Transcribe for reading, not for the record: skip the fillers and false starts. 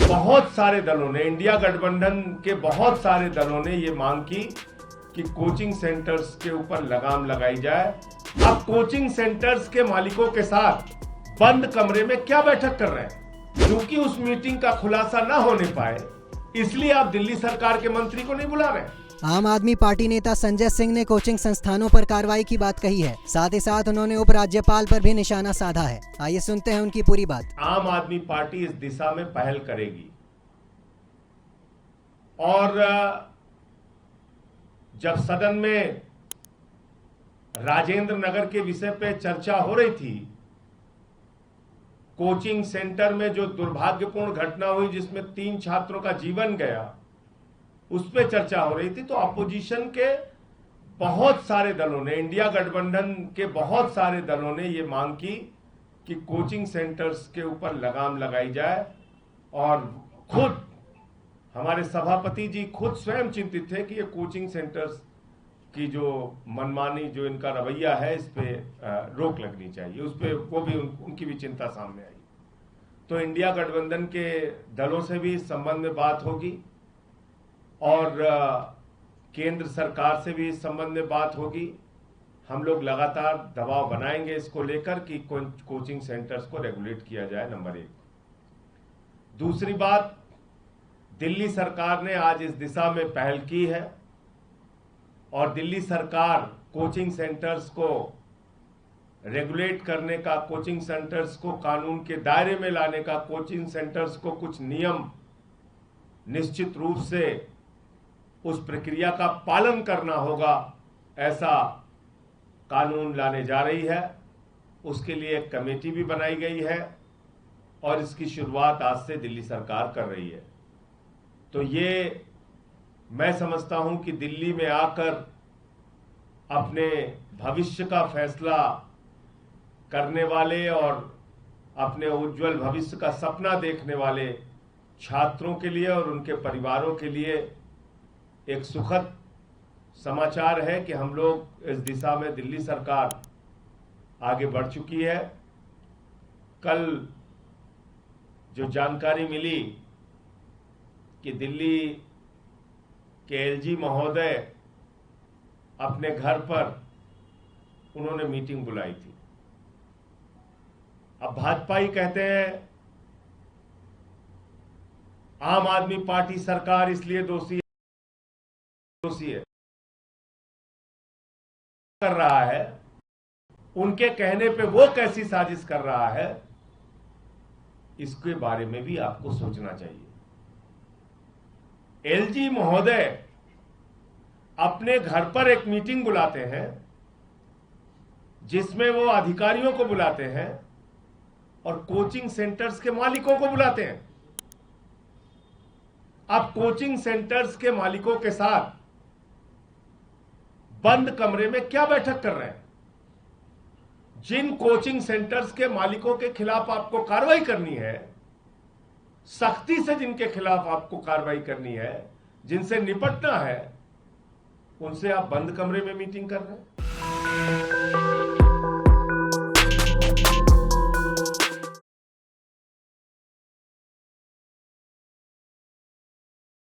बहुत सारे दलों ने, इंडिया गठबंधन के बहुत सारे दलों ने ये मांग की कि कोचिंग सेंटर्स के ऊपर लगाम लगाई जाए। अब कोचिंग सेंटर्स के मालिकों के साथ बंद कमरे में क्या बैठक कर रहे हैं? क्योंकि उस मीटिंग का खुलासा ना होने पाए, इसलिए आप दिल्ली सरकार के मंत्री को नहीं बुला रहे हैं। आम आदमी पार्टी नेता संजय सिंह ने कोचिंग संस्थानों पर कार्रवाई की बात कही है। साथ ही साथ उन्होंने उपराज्यपाल पर भी निशाना साधा है। आइए सुनते हैं उनकी पूरी बात। आम आदमी पार्टी इस दिशा में पहल करेगी और जब सदन में राजेंद्र नगर के विषय पे चर्चा हो रही थी, कोचिंग सेंटर में जो दुर्भाग्यपूर्ण घटना हुई जिसमें 3 छात्रों का जीवन गया, उस पर चर्चा हो रही थी, तो अपोजिशन के बहुत सारे दलों ने, इंडिया गठबंधन के बहुत सारे दलों ने यह मांग की कि कोचिंग सेंटर्स के ऊपर लगाम लगाई जाए। और खुद हमारे सभापति जी खुद स्वयं चिंतित थे कि ये कोचिंग सेंटर्स की जो मनमानी, जो इनका रवैया है, इस पे रोक लगनी चाहिए। उस पे वो भी उनकी भी चिंता सामने आई। तो इंडिया गठबंधन के दलों से भी इस संबंध में बात होगी और केंद्र सरकार से भी इस संबंध में बात होगी। हम लोग लगातार दबाव बनाएंगे इसको लेकर कि कोचिंग सेंटर्स को रेगुलेट किया जाए, नंबर 1। दूसरी बात, दिल्ली सरकार ने आज इस दिशा में पहल की है और दिल्ली सरकार कोचिंग सेंटर्स को रेगुलेट करने का, कोचिंग सेंटर्स को कानून के दायरे में लाने का, कोचिंग सेंटर्स को कुछ नियम निश्चित रूप से उस प्रक्रिया का पालन करना होगा, ऐसा कानून लाने जा रही है। उसके लिए एक कमेटी भी बनाई गई है और इसकी शुरुआत आज से दिल्ली सरकार कर रही है। तो ये मैं समझता हूं कि दिल्ली में आकर अपने भविष्य का फैसला करने वाले और अपने उज्जवल भविष्य का सपना देखने वाले छात्रों के लिए और उनके परिवारों के लिए एक सुखद समाचार है कि हम लोग इस दिशा में, दिल्ली सरकार आगे बढ़ चुकी है। कल जो जानकारी मिली कि दिल्ली के एलजी महोदय अपने घर पर उन्होंने मीटिंग बुलाई थी। अब भाजपा ही कहते हैं आम आदमी पार्टी सरकार इसलिए दोषी है, कर रहा है, उनके कहने पे वो कैसी साजिश कर रहा है, इसके बारे में भी आपको सोचना चाहिए। एलजी महोदय अपने घर पर एक मीटिंग बुलाते हैं जिसमें वो अधिकारियों को बुलाते हैं और कोचिंग सेंटर्स के मालिकों को बुलाते हैं। अब कोचिंग सेंटर्स के मालिकों के साथ बंद कमरे में क्या बैठक कर रहे हैं? जिन कोचिंग सेंटर्स के मालिकों के खिलाफ आपको कार्रवाई करनी है, सख्ती से जिनके खिलाफ आपको कार्रवाई करनी है, जिनसे निपटना है, उनसे आप बंद कमरे में मीटिंग कर रहे हैं।